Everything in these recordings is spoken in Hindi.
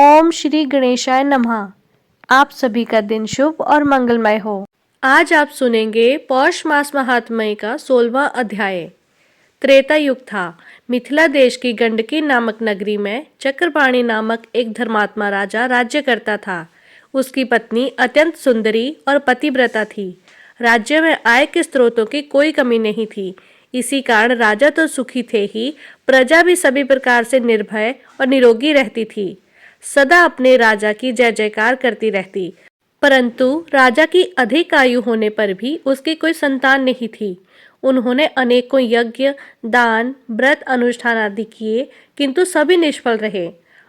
ओम श्री गणेशाय नमः। आप सभी का दिन शुभ और मंगलमय हो। आज आप सुनेंगे पौष मास महात्म्य का 16वां अध्याय। त्रेता युग था। मिथिला देश की गंडकी नामक नगरी में चक्रपाणि नामक एक धर्मात्मा राजा राज्य करता था। उसकी पत्नी अत्यंत सुंदरी और पतिव्रता थी। राज्य में आय के स्रोतों की कोई कमी नहीं थी। इसी कारण राजा तो सुखी थे ही, प्रजा भी सभी प्रकार से निर्भय और निरोगी रहती थी। सदा अपने राजा की जय जयकार करती रहती। परंतु राजा की अधिक आयु होने पर भी उसकी कोई संतान नहीं थी। उन्होंने अनेकों यज्ञ, दान, व्रत अनुष्ठान आदि किए, किंतु सभी निष्फल रहे।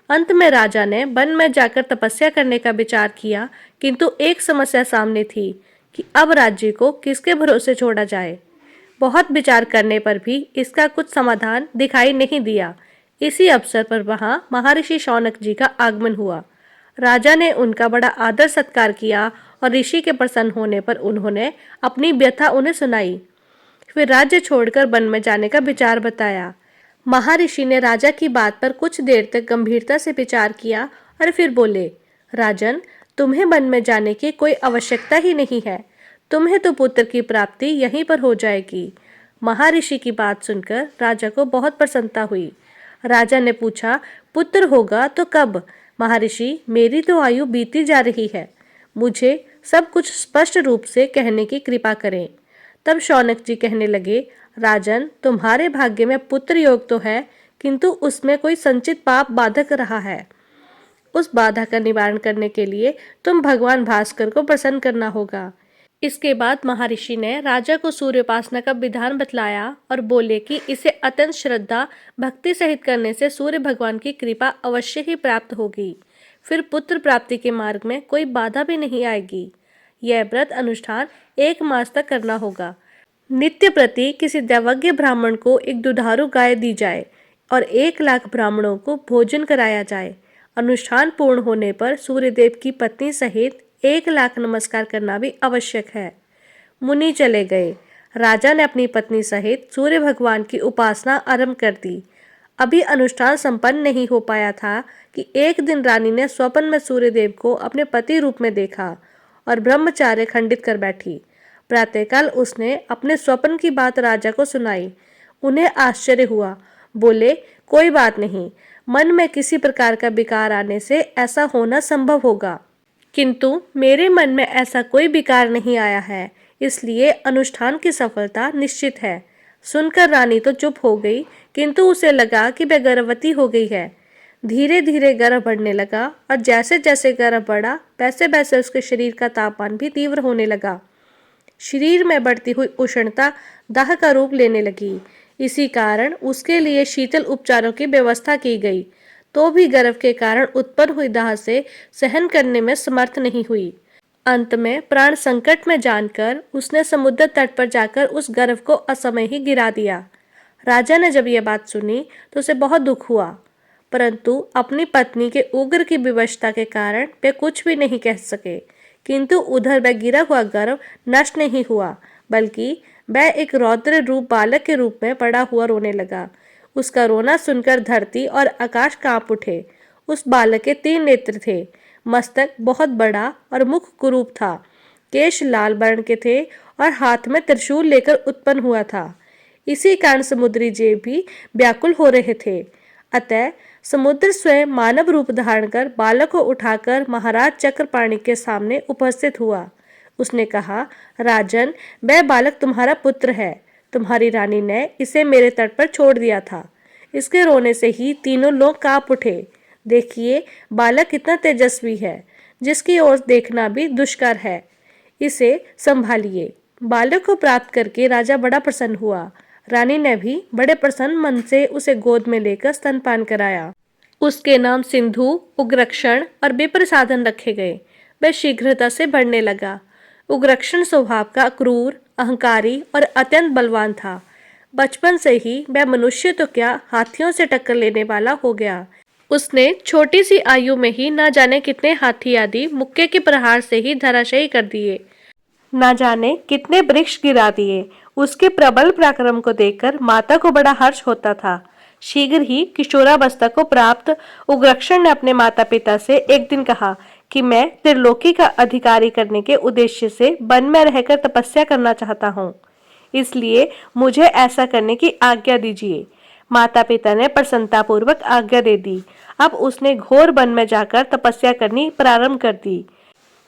अंत में राजा ने वन में जाकर तपस्या करने का विचार किया, किंतु एक समस्या सामने थी कि अब राज्य को किसके भरोसे छोड़ा जाए। बहुत विचार करने पर भी इसका कुछ समाधान दिखाई नहीं दिया। इसी अवसर पर वहां महर्षि शौनक जी का आगमन हुआ। राजा ने उनका बड़ा आदर सत्कार किया और ऋषि के प्रसन्न होने पर उन्होंने अपनी व्यथा उन्हें सुनाई। फिर राज्य छोड़कर वन में जाने का विचार बताया। महर्षि ने राजा की बात पर कुछ देर तक गंभीरता से विचार किया और फिर बोले, राजन, तुम्हें वन में जाने की कोई आवश्यकता ही नहीं है। तुम्हें तो पुत्र की प्राप्ति यहीं पर हो जाएगी। महर्षि की बात सुनकर राजा को बहुत प्रसन्नता हुई। राजा ने पूछा, पुत्र होगा तो कब? महर्षि, मेरी तो आयु बीती जा रही है। मुझे सब कुछ स्पष्ट रूप से कहने की कृपा करें। तब शौनक जी कहने लगे, राजन, तुम्हारे भाग्य में पुत्र योग तो है, किंतु उसमें कोई संचित पाप बाधक रहा है। उस बाधा का निवारण करने के लिए तुम भगवान भास्कर को प्रसन्न करना होगा। इसके बाद महर्षि ने राजा को सूर्योपासना का विधान बतलाया और बोले कि इसे अत्यंत श्रद्धा भक्ति सहित करने से सूर्य भगवान की कृपा अवश्य ही प्राप्त होगी। फिर पुत्र प्राप्ति के मार्ग में कोई बाधा भी नहीं आएगी। यह व्रत अनुष्ठान 1 मास तक करना होगा। नित्य प्रति किसी दैवज्ञ ब्राह्मण को एक दुधारू गाय दी जाए और 1 लाख ब्राह्मणों को भोजन कराया जाए। अनुष्ठान पूर्ण होने पर सूर्यदेव की पत्नी सहित 1 लाख नमस्कार करना भी आवश्यक है। मुनि चले गए। राजा ने अपनी पत्नी सहित सूर्य भगवान की उपासना आरंभ कर दी। अभी अनुष्ठान संपन्न नहीं हो पाया था कि एक दिन रानी ने स्वप्न में सूर्यदेव को अपने पति रूप में देखा और ब्रह्मचार्य खंडित कर बैठी। प्रातःकाल उसने अपने स्वप्न की बात राजा को सुनाई। उन्हें आश्चर्य हुआ। बोले, कोई बात नहीं, मन में किसी प्रकार का विकार आने से ऐसा होना संभव होगा, किंतु मेरे मन में ऐसा कोई विकार नहीं आया है, इसलिए अनुष्ठान की सफलता निश्चित है। सुनकर रानी तो चुप हो गई, किंतु उसे लगा कि वह गर्भवती हो गई है। धीरे धीरे गर्भ बढ़ने लगा और जैसे जैसे गर्भ बढ़ा वैसे वैसे उसके शरीर का तापमान भी तीव्र होने लगा। शरीर में बढ़ती हुई उष्णता दाह का रूप लेने लगी। इसी कारण उसके लिए शीतल उपचारों की व्यवस्था की गई, तो भी गर्भ के कारण उत्पन्न हुई दाह से सहन करने में समर्थ नहीं हुई। अंत में प्राण संकट में जानकर उसने समुद्र तट पर जाकर उस गर्भ को असमय ही गिरा दिया। राजा ने जब यह बात सुनी तो उसे बहुत दुख हुआ, परंतु अपनी पत्नी के उग्र की विवशता के कारण वे कुछ भी नहीं कह सके। किंतु उधर वह गिरा हुआ गर्भ नष्ट नहीं हुआ, बल्कि वह एक रौद्र रूप बालक के रूप में पड़ा हुआ रोने लगा। उसका रोना सुनकर धरती और आकाश कांप उठे। उस बालक के 3 नेत्र थे, मस्तक बहुत बड़ा और मुख कुरूप था, केश लाल वर्ण के थे और हाथ में त्रिशूल लेकर उत्पन्न हुआ था। इसी कारण समुद्री जीव भी व्याकुल हो रहे थे। अतः समुद्र स्वयं मानव रूप धारण कर बालक को उठाकर महाराज चक्रपाणि के सामने उपस्थित हुआ। उसने कहा, राजन, वह बालक तुम्हारा पुत्र है। तुम्हारी रानी ने इसे मेरे तट पर छोड़ दिया था। इसके रोने से ही तीनों लोग कांप उठे। देखिए, बालक कितना तेजस्वी है, जिसकी ओर देखना भी दुष्कर है। इसे संभालिए। बालक को प्राप्त करके राजा बड़ा प्रसन्न हुआ। रानी ने भी बड़े प्रसन्न मन से उसे गोद में लेकर स्तनपान कराया। उसके नाम सिंधु, उग्रक्षण और विप्रसाधन रखे गए। वह शीघ्रता से बढ़ने लगा। उग्रक्षण स्वभाव का क्रूर, अहंकारी और अत्यंत बलवान था। बचपन से ही वह मनुष्य तो क्या, हाथियों से टक्कर लेने वाला हो गया। उसने छोटी सी आयु में ही न जाने कितने हाथी आदि मुक्के के प्रहार से ही धराशायी कर दिए, न जाने कितने वृक्ष गिरा दिए। उसके प्रबल पराक्रम को देखकर माता को बड़ा हर्ष होता था। शीघ्र ही किशोरावस्था को प्राप्त उग्रक्षण ने अपने माता पिता से एक दिन कहा कि मैं त्रिलोकी का अधिकारी करने के उद्देश्य से वन में रहकर तपस्या करना चाहता हूँ, इसलिए मुझे ऐसा करने की आज्ञा दीजिए। माता पिता ने प्रसन्नतापूर्वक आज्ञा दे दी। अब उसने घोर वन में जाकर तपस्या करनी प्रारंभ कर दी।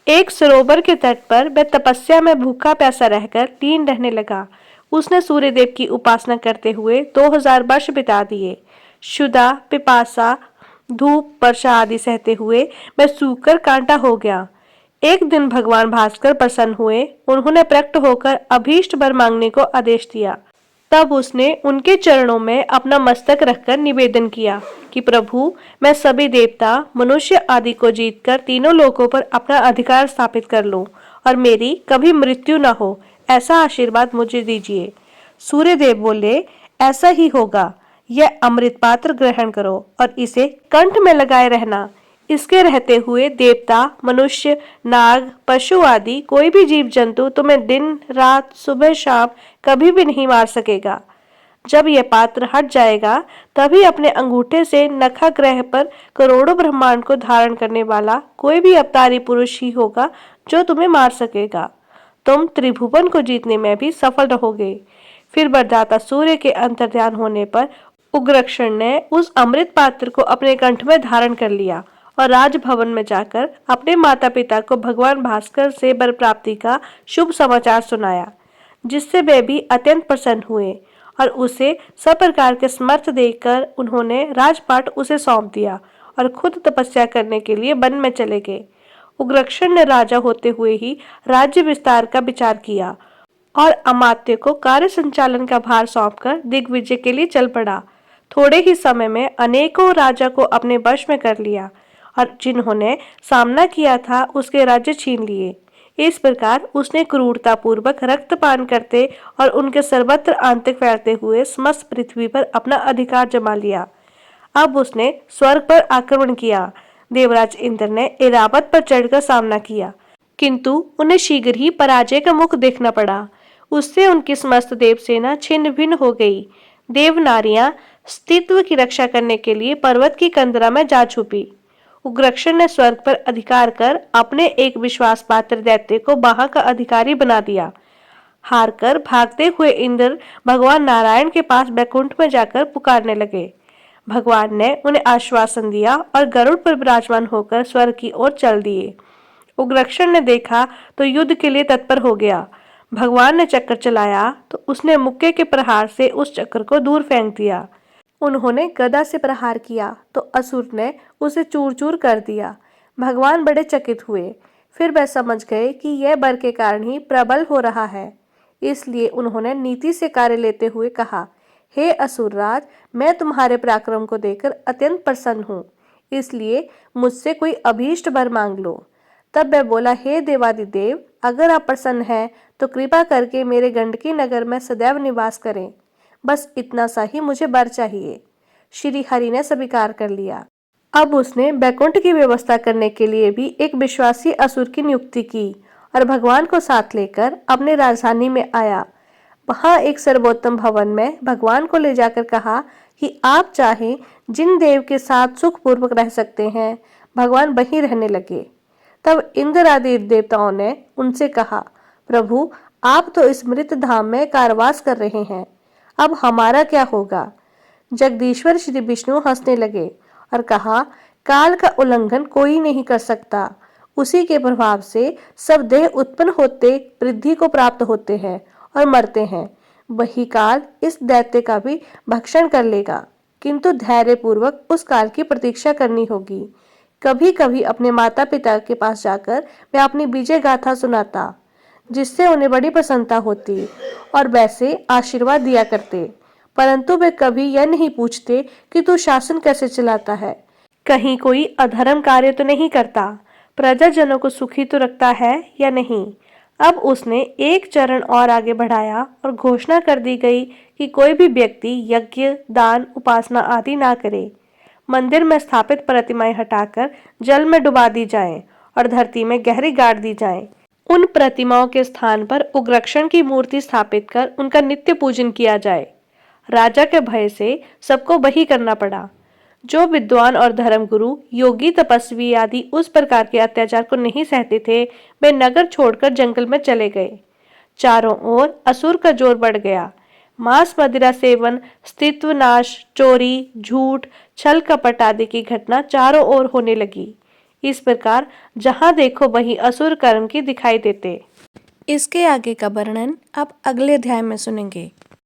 एक सरोवर के तट पर वह तपस्या में भूखा प्यासा रहकर लीन रहने लगा। उसने सूर्यदेव की उपासना करते हुए 2000 वर्ष बिता दिए। क्षुधा, पिपासा, धूप, वर्षा आदि सहते हुए वह सूखकर कांटा हो गया। एक दिन भगवान भास्कर प्रसन्न हुए। उन्होंने प्रकट होकर अभीष्ट वर मांगने को आदेश दिया। तब उसने उनके चरणों में अपना मस्तक रखकर निवेदन किया कि प्रभु, मैं सभी देवता, मनुष्य आदि को जीतकर तीनों लोकों पर अपना अधिकार स्थापित कर लूं और मेरी कभी मृत्यु न हो, ऐसा आशीर्वाद मुझे दीजिए। सूर्यदेव बोले, ऐसा ही होगा। यह अमृत पात्र ग्रहण करो और इसे कंठ में लगाए रहना। इसके रहते हुए देवता, मनुष्य, नाग, पशु आदि कोई भी जीव जंतु तुम्हें दिन रात, सुबह शाम कभी भी नहीं मार सकेगा। जब यह पात्र हट जाएगा तभी अपने अंगूठे से नखा ग्रह पर करोड़ों ब्रह्मांड को धारण करने वाला कोई भी अवतारी पुरुष ही होगा जो तुम्हें मार सकेगा। तुम त्रिभुवन को जीतने में भी सफल रहोगे। फिर वरदाता सूर्य के अंतर्ध्यान होने पर उग्रक्षण ने उस अमृत पात्र को अपने कंठ में धारण कर लिया और राजभवन में जाकर अपने माता पिता को भगवान भास्कर से वर प्राप्ति का शुभ समाचार सुनाया, जिससे वे भी अत्यंत प्रसन्न हुए और उसे सब प्रकार के समर्थ देकर उन्होंने राजपाट उसे सौंप दिया और खुद तपस्या करने के लिए वन में चले गए। उग्रक्षण ने राजा होते हुए ही राज्य विस्तार का विचार किया और अमात्य को कार्य संचालन का भार सौंपकर दिग्विजय के लिए चल पड़ा। थोड़े ही समय में अनेकों राजा को अपने वश में कर लिया और जिन्होंने सामना किया था उसके राज्य छीन लिए। इस प्रकार उसने क्रूरता पूर्वक रक्तपान करते और उनके सर्वत्र आंतक फैलते हुए समस्त पृथ्वी पर अपना अधिकार जमा लिया। अब उसने स्वर्ग पर आक्रमण किया। देवराज इंद्र ने ऐरावत पर चढ़कर सामना किया, किंतु उन्हें शीघ्र ही पराजय का मुख देखना पड़ा। उससे उनकी समस्त देव सेना छिन्न भिन्न हो गई। देव नारियां अस्तित्व की रक्षा करने के लिए पर्वत की कंदरा में जा छुपी। उग्रक्षण ने स्वर्ग पर अधिकार कर अपने एक विश्वास पात्र दैत्य को वहां का अधिकारी बना दिया। हारकर भागते हुए इंद्र भगवान नारायण के पास बैकुंठ में जाकर पुकारने लगे। भगवान ने उन्हें आश्वासन दिया और गरुड़ पर विराजमान होकर स्वर्ग की ओर चल दिए। उग्रक्षण ने देखा तो युद्ध के लिए तत्पर हो गया। भगवान ने चक्र चलाया तो उसने मुक्के के प्रहार से उस चक्र को दूर फेंक दिया। उन्होंने गदा से प्रहार किया तो असुर ने उसे चूर चूर कर दिया। भगवान बड़े चकित हुए। फिर वह समझ गए कि यह बर के कारण ही प्रबल हो रहा है। इसलिए उन्होंने नीति से कार्य लेते हुए कहा, हे असुरराज, मैं तुम्हारे पराक्रम को देखकर अत्यंत प्रसन्न हूँ, इसलिए मुझसे कोई अभीष्ट वर मांग लो। तब वह बोला, हे देवादिदेव, अगर आप प्रसन्न हैं तो कृपा करके मेरे गंडकी नगर में सदैव निवास करें। बस इतना सा ही मुझे वर चाहिए। श्री हरि ने स्वीकार कर लिया। अब उसने बैकुंठ की व्यवस्था करने के लिए भी एक विश्वासी असुर की नियुक्ति की और भगवान को साथ लेकर अपने राजधानी में आया। वहां एक सर्वोत्तम भवन में भगवान को ले जाकर कहा कि आप चाहे जिन देव के साथ सुख पूर्वक रह सकते हैं, भगवान वहीं रहने लगे। तब इंद्र आदि देवताओं ने उनसे कहा, प्रभु, आप तो इस मृत धाम में कारवास कर रहे हैं, अब हमारा क्या होगा। जगदीश्वर श्री विष्णु हंसने लगे और कहा, काल का उल्लंघन कोई नहीं कर सकता। उसी के प्रभाव से सब देह उत्पन्न होते वृद्धि को प्राप्त होते हैं और मरते हैं। वही काल इस दैत्य का भी भक्षण कर लेगा, किंतु धैर्य पूर्वक उस काल की प्रतीक्षा करनी होगी। कभी कभी अपने माता पिता के पास जाकर मैं अपनी विजय गाथा सुनाता, जिससे उन्हें बड़ी प्रसन्नता होती और वैसे आशीर्वाद दिया करते, परंतु वे कभी यह नहीं पूछते कि तू शासन कैसे चलाता है, कहीं कोई अधर्म कार्य तो नहीं करता, प्रजाजनों को सुखी तो रखता है या नहीं। अब उसने एक चरण और आगे बढ़ाया और घोषणा कर दी गई कि कोई भी व्यक्ति यज्ञ, दान, उपासना आदि ना करे। मंदिर में स्थापित प्रतिमाएं हटाकर जल में डुबा दी जाएं और धरती में गहरी गाड़ दी जाएं। उन प्रतिमाओं के स्थान पर उग्रक्षण की मूर्ति स्थापित कर उनका नित्य पूजन किया जाए। राजा के भय से सबको वही करना पड़ा। जो विद्वान और धर्मगुरु, योगी, तपस्वी आदि उस प्रकार के अत्याचार को नहीं सहते थे, वे नगर छोड़कर जंगल में चले गए। चारों ओर असुर का जोर बढ़ गया। मांस मदिरा सेवन, अस्तित्व नाश, चोरी, झूठ, छल कपट आदि की घटना चारों ओर होने लगी। इस प्रकार जहां देखो वहीं असुर कर्म की दिखाई देते। इसके आगे का वर्णन आप अगले अध्याय में सुनेंगे।